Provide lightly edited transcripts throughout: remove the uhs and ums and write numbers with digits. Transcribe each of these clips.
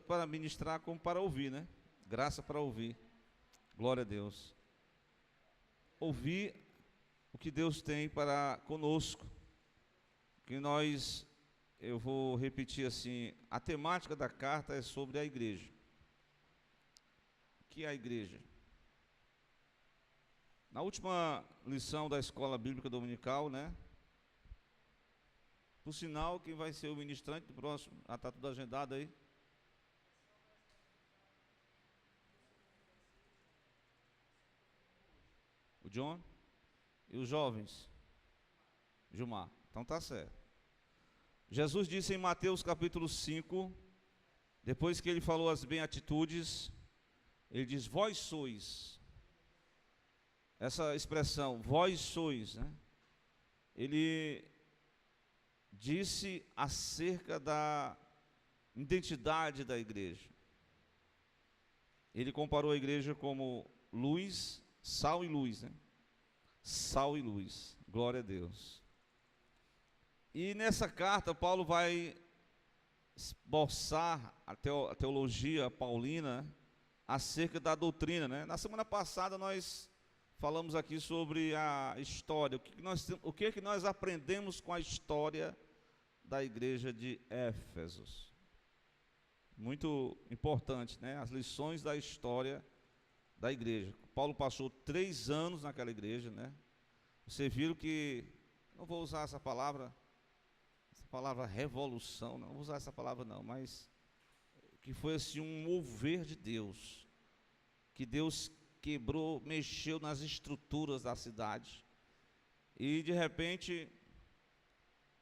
para ministrar como para ouvir, né? Graça para ouvir. Glória a Deus. Ouvir o que Deus tem para conosco. Que nós, eu vou repetir assim, a temática da carta é sobre a igreja. O que é a igreja? Na última lição da Escola Bíblica Dominical, né? Por sinal, quem vai ser o ministrante do próximo? Ah, está tudo agendado aí? O John? E os jovens? Gilmar. Então tá certo. Jesus disse em Mateus capítulo 5, depois que ele falou as beatitudes, ele diz, vós sois. Essa expressão, vós sois, né? Ele disse acerca da identidade da igreja. Ele comparou a igreja como luz, sal e luz, né? Sal e luz, glória a Deus. E nessa carta, Paulo vai esboçar a teologia paulina acerca da doutrina, né? Na semana passada nós falamos aqui sobre a história, o que nós aprendemos com a história da igreja de Éfesos. Muito importante, né? As lições da história da igreja. Paulo passou 3 anos naquela igreja, né? Você viu que, não vou usar essa palavra revolução, não vou usar essa palavra não, mas que foi assim um mover de Deus, que Deus quebrou, mexeu nas estruturas da cidade, e de repente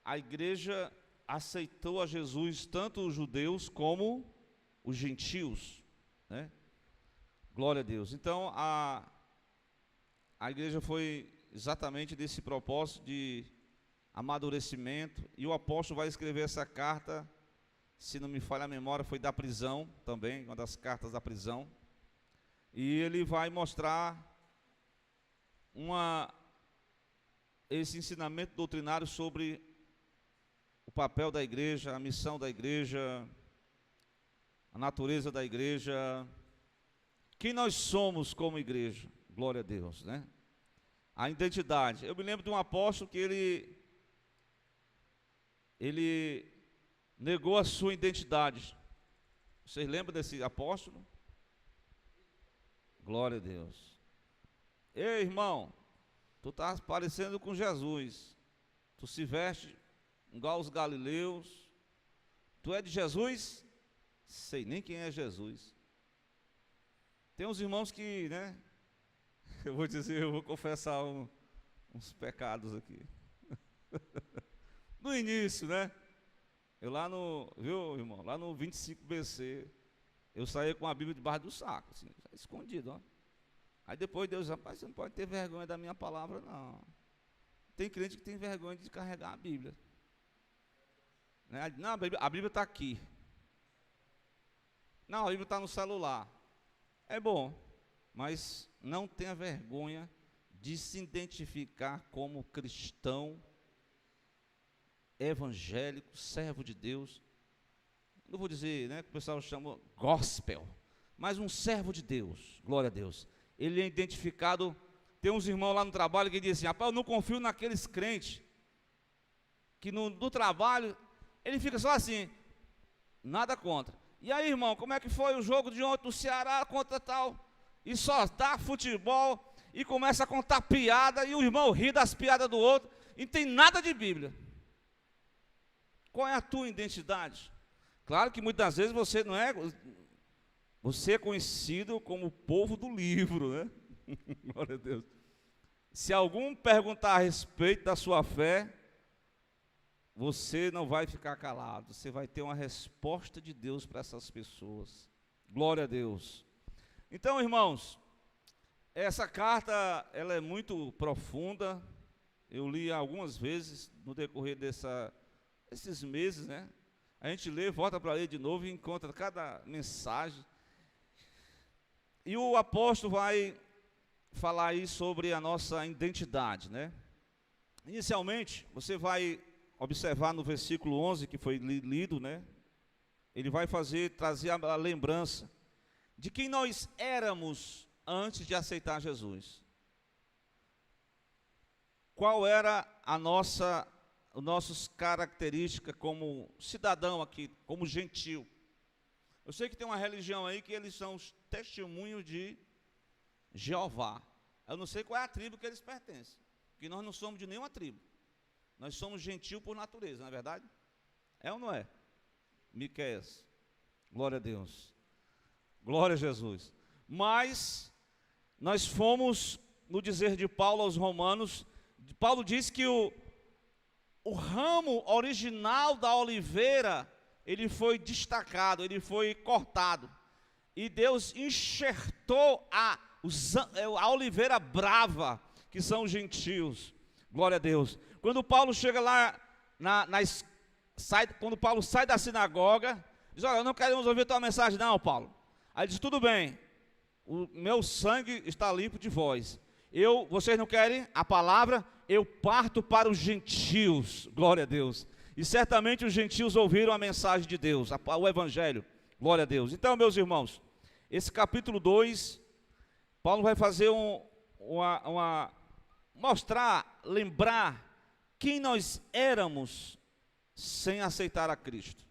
a igreja aceitou a Jesus, tanto os judeus como os gentios, né? Glória a Deus. Então a igreja foi exatamente desse propósito de amadurecimento, e o apóstolo vai escrever essa carta, se não me falha a memória, foi da prisão também, uma das cartas da prisão, e ele vai mostrar esse ensinamento doutrinário sobre o papel da igreja, a missão da igreja, a natureza da igreja, quem nós somos como igreja, glória a Deus, né? A identidade. Eu me lembro de um apóstolo que ele negou a sua identidade. Vocês lembram desse apóstolo? Glória a Deus. Ei, irmão, tu estás parecendo com Jesus. Tu se veste igual os galileus. Tu é de Jesus? Sei nem quem é Jesus. Tem uns irmãos que, né? Eu vou confessar uns pecados aqui. No início, né? Eu lá no, viu, irmão? Lá no 25 BC, eu saía com a Bíblia debaixo do saco, assim, escondido, ó. Aí depois Deus, rapaz, você não pode ter vergonha da minha palavra, não. Tem crente que tem vergonha de carregar a Bíblia. Né? Não, a Bíblia está aqui. Não, a Bíblia está no celular. É bom, mas não tenha vergonha de se identificar como cristão, evangélico, servo de Deus. Não vou dizer, né, que o pessoal chama gospel, mas um servo de Deus, glória a Deus. Ele é identificado. Tem uns irmãos lá no trabalho que dizem assim, rapaz, eu não confio naqueles crentes que no trabalho ele fica só assim, nada contra. E aí, irmão, como é que foi o jogo de ontem do Ceará contra tal? E só dá futebol e começa a contar piada, e o irmão ri das piadas do outro, e não tem nada de Bíblia. Qual é a tua identidade? Claro que muitas vezes você não é, você é conhecido como o povo do livro, né? Glória a Deus. Se algum perguntar a respeito da sua fé, você não vai ficar calado, você vai ter uma resposta de Deus para essas pessoas. Glória a Deus. Então, irmãos, essa carta, ela é muito profunda. Eu li algumas vezes no decorrer desses meses, né? A gente lê, volta para ler de novo e encontra cada mensagem. E o apóstolo vai falar aí sobre a nossa identidade, né? Inicialmente, você vai observar no versículo 11, que foi lido, né? ele vai trazer a lembrança de quem nós éramos antes de aceitar Jesus. Qual era a nossas características como cidadão aqui, como gentil. Eu sei que tem uma religião aí que eles são os testemunhos de Jeová. Eu não sei qual é a tribo que eles pertencem, porque nós não somos de nenhuma tribo. Nós somos gentil por natureza, não é verdade? É ou não é? Miqueias. Glória a Deus. Glória a Jesus. Mas nós fomos, no dizer de Paulo aos Romanos, Paulo diz que o ramo original da oliveira, ele foi destacado, ele foi cortado. E Deus enxertou a oliveira brava, que são os gentios. Glória a Deus. Quando Paulo chega lá, quando Paulo sai da sinagoga, diz: olha, não queremos ouvir tua mensagem não, Paulo. Aí ele diz: tudo bem, o meu sangue está limpo de vós. Vocês não querem a palavra? Eu parto para os gentios. Glória a Deus. E certamente os gentios ouviram a mensagem de Deus, o evangelho. Glória a Deus. Então, meus irmãos, esse capítulo 2, Paulo vai fazer lembrar quem nós éramos sem aceitar a Cristo.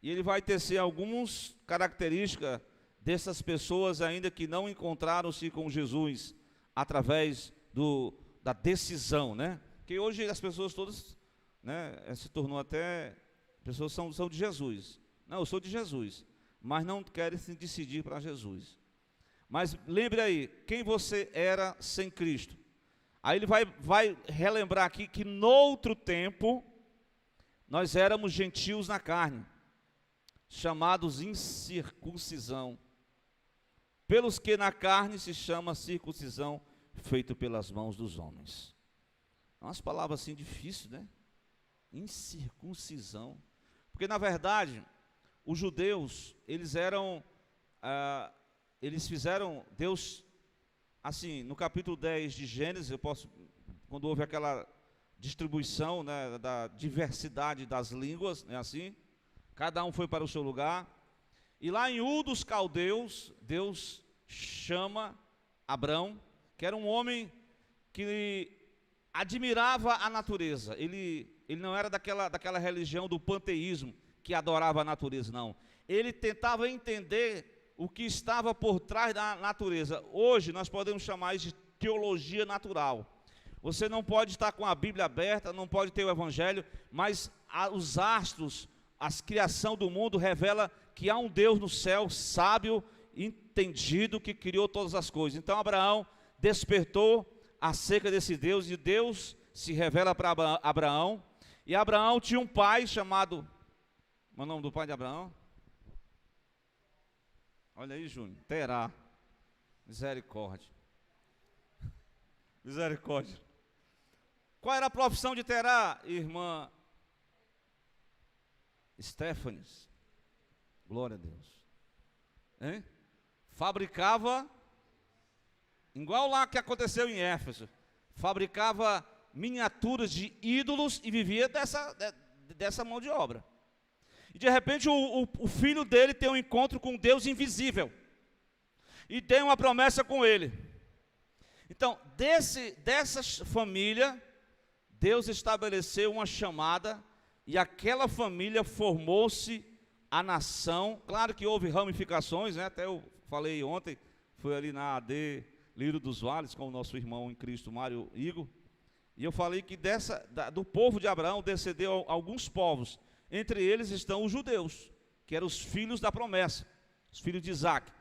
E ele vai tecer algumas características dessas pessoas ainda que não encontraram-se com Jesus através da decisão, né? Porque hoje as pessoas todas, né, se tornou até, pessoas são de Jesus. Não, eu sou de Jesus, mas não querem se decidir para Jesus. Mas lembre aí, quem você era sem Cristo. Aí ele vai relembrar aqui que noutro tempo, nós éramos gentios na carne, chamados incircuncisão, pelos que na carne se chama circuncisão, feito pelas mãos dos homens. Umas palavras assim difíceis, né? Incircuncisão. Porque na verdade, os judeus, eles fizeram, Deus, assim, no capítulo 10 de Gênesis, quando houve aquela distribuição, né, da diversidade das línguas, né, assim, cada um foi para o seu lugar, e lá em Ur dos Caldeus, Deus chama Abrão, que era um homem que admirava a natureza. Ele não era daquela religião do panteísmo, que adorava a natureza, não. Ele tentava entender o que estava por trás da natureza. Hoje nós podemos chamar isso de teologia natural. Você não pode estar com a Bíblia aberta, não pode ter o Evangelho, mas os astros, a criação do mundo revela que há um Deus no céu, sábio, entendido, que criou todas as coisas. Então Abraão despertou acerca desse Deus, e Deus se revela para Abraão. E Abraão tinha um pai chamado, qual é o nome do pai de Abraão? Olha aí, Júnior, Terá. Misericórdia. Misericórdia. Qual era a profissão de Terá, irmã Stefanes? Glória a Deus. Hein? Fabricava, igual lá que aconteceu em Éfeso, fabricava miniaturas de ídolos e vivia dessa mão de obra. E de repente o filho dele tem um encontro com Deus invisível, e tem uma promessa com ele. Então, dessa família, Deus estabeleceu uma chamada, e aquela família formou-se a nação. Claro que houve ramificações, né? Até eu falei ontem, foi ali na AD Lírio dos Vales, com o nosso irmão em Cristo, Mário Igor, e eu falei que do povo de Abraão descendeu alguns povos, entre eles estão os judeus, que eram os filhos da promessa, os filhos de Isaac,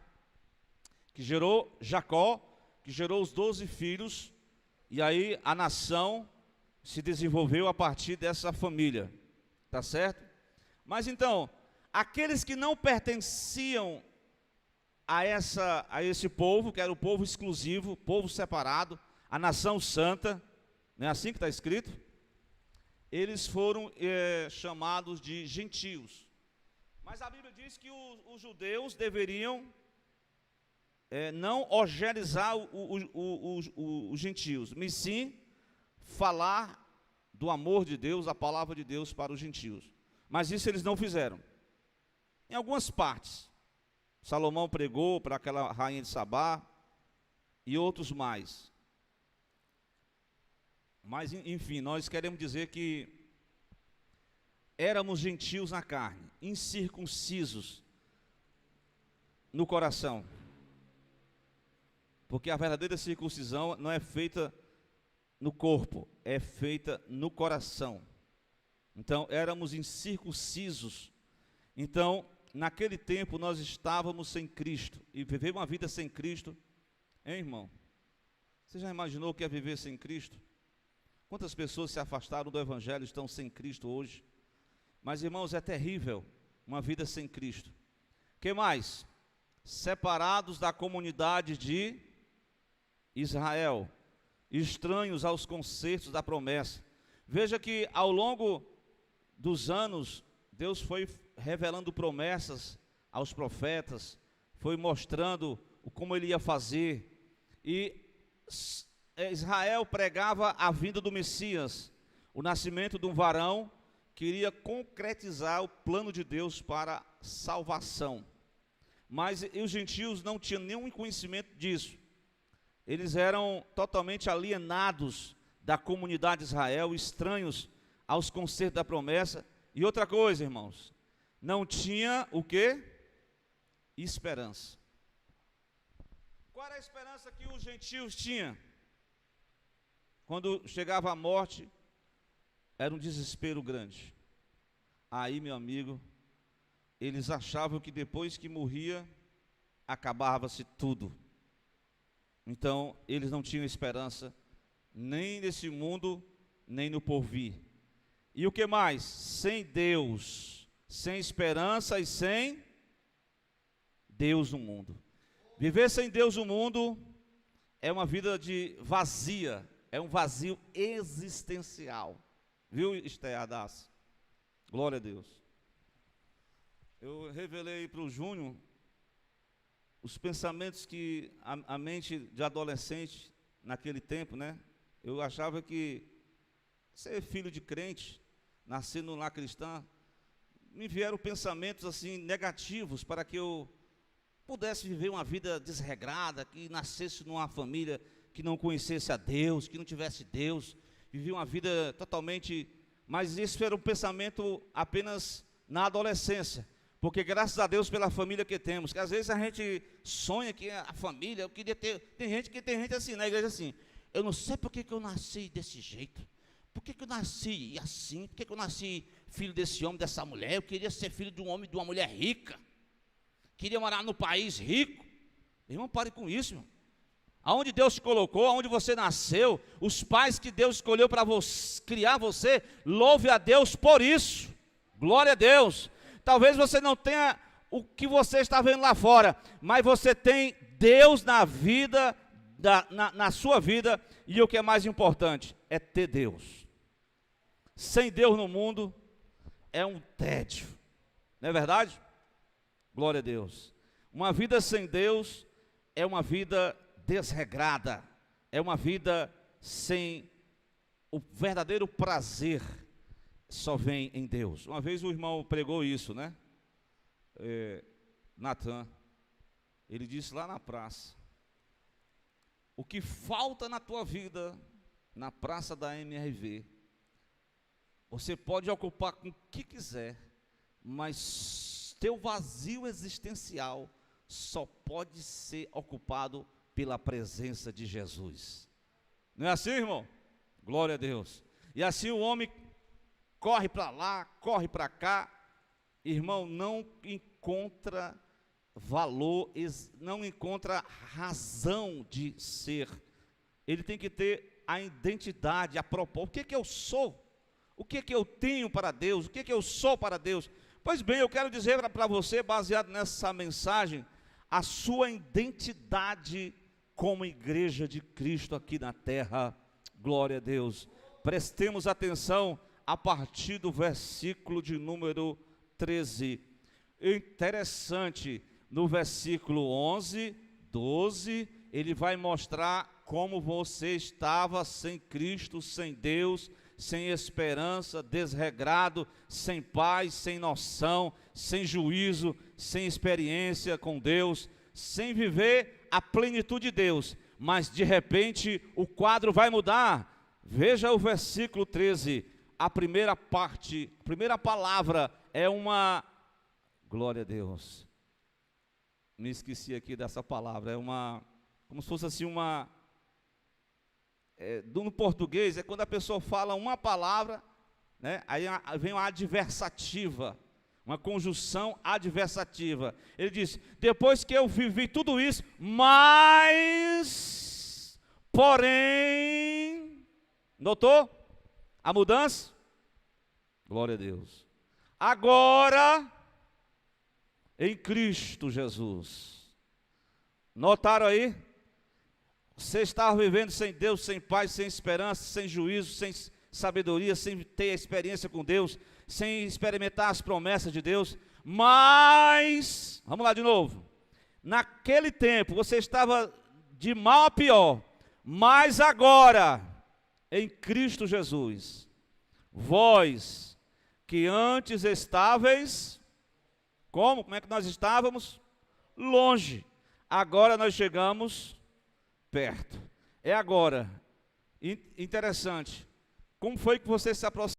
que gerou Jacó, que gerou os 12 filhos, e aí a nação se desenvolveu a partir dessa família, tá certo? Mas então, aqueles que não pertenciam a esse povo, que era o povo exclusivo, povo separado, a nação santa, não é assim que está escrito? Eles foram chamados de gentios. Mas a Bíblia diz que os judeus deveriam não homogeneizar os gentios, mas sim falar do amor de Deus, a palavra de Deus para os gentios. Mas isso eles não fizeram. em algumas partes. Salomão pregou para aquela rainha de Sabá e outros mais. Mas, enfim, nós queremos dizer que éramos gentios na carne, incircuncisos no coração. Porque a verdadeira circuncisão não é feita no corpo, é feita no coração. Então, éramos incircuncisos. Então, naquele tempo, nós estávamos sem Cristo. E viver uma vida sem Cristo, hein, irmão? Você já imaginou o que é viver sem Cristo? Quantas pessoas se afastaram do Evangelho e estão sem Cristo hoje? Mas, irmãos, é terrível uma vida sem Cristo. O que mais? Separados da comunidade de Israel, estranhos aos concertos da promessa. Veja que ao longo dos anos, Deus foi revelando promessas aos profetas, foi mostrando como ele ia fazer, e Israel pregava a vinda do Messias, o nascimento de um varão que iria concretizar o plano de Deus para a salvação. Mas os gentios não tinham nenhum conhecimento disso. Eles eram totalmente alienados da comunidade de Israel, estranhos aos concertos da promessa. E outra coisa, irmãos, não tinha o quê? Esperança. Qual era a esperança que os gentios tinham? Quando chegava a morte, era um desespero grande. Aí, meu amigo, eles achavam que depois que morria, acabava-se tudo. Então, eles não tinham esperança, nem nesse mundo, nem no porvir. E o que mais? Sem Deus, sem esperança e sem Deus no mundo. Viver sem Deus no mundo é uma vida de vazia, é um vazio existencial. Viu, Esther Adassa? Glória a Deus. Eu revelei para o Júnior os pensamentos que a mente de adolescente, naquele tempo, né? Eu achava que ser filho de crente, nascendo lá cristã, me vieram pensamentos assim negativos para que eu pudesse viver uma vida desregrada, que nascesse numa família que não conhecesse a Deus, que não tivesse Deus, vivia uma vida totalmente... Mas isso era um pensamento apenas na adolescência, porque graças a Deus pela família que temos, que às vezes a gente sonha que a família, eu queria ter, tem gente assim, na igreja assim, eu não sei por que eu nasci desse jeito, por que eu nasci assim, por que eu nasci filho desse homem, dessa mulher, eu queria ser filho de um homem, de uma mulher rica, queria morar no país rico. Irmão, pare com isso, irmão. Aonde Deus te colocou, aonde você nasceu, os pais que Deus escolheu para criar você, louve a Deus por isso, glória a Deus. Talvez você não tenha o que você está vendo lá fora, mas você tem Deus na vida, na sua vida, e o que é mais importante, é ter Deus. Sem Deus no mundo, é um tédio, não é verdade? Glória a Deus. Uma vida sem Deus, é uma vida desregrada, é uma vida sem o verdadeiro prazer, só vem em Deus. Uma vez o irmão pregou isso, né? Natan, ele disse lá na praça, o que falta na tua vida, na praça da MRV, você pode ocupar com o que quiser, mas teu vazio existencial só pode ser ocupado pela presença de Jesus. Não é assim, irmão? Glória a Deus. E assim o homem corre para lá, corre para cá, irmão, não encontra valor, não encontra razão de ser. Ele tem que ter a identidade, a propósito. O que é que eu sou? O que é que eu tenho para Deus? O que é que eu sou para Deus? Pois bem, eu quero dizer para você, baseado nessa mensagem, a sua identidade como igreja de Cristo aqui na terra. Glória a Deus. Prestemos atenção a partir do versículo de número 13. Interessante, no versículo 11, 12, ele vai mostrar como você estava sem Cristo, sem Deus, sem esperança, desregrado, sem paz, sem noção, sem juízo, sem experiência com Deus, sem viver a plenitude de Deus. Mas de repente o quadro vai mudar. Veja o versículo 13, a primeira parte, a primeira palavra é uma, glória a Deus, me esqueci aqui dessa palavra, é uma, como se fosse assim uma, no português é quando a pessoa fala uma palavra, né, aí vem uma adversativa, uma conjunção adversativa. Ele diz, depois que eu vivi tudo isso, mas, porém, notou a mudança? Glória a Deus. Agora, em Cristo Jesus. Notaram aí? Você estava vivendo sem Deus, sem paz, sem esperança, sem juízo, sem sabedoria, sem ter experiência com Deus, sem experimentar as promessas de Deus. Mas, vamos lá de novo. Naquele tempo você estava de mal a pior, mas agora, em Cristo Jesus, vós que antes estáveis, como é que nós estávamos? Longe. Agora nós chegamos perto. É agora. Interessante. Como foi que você se aproximou?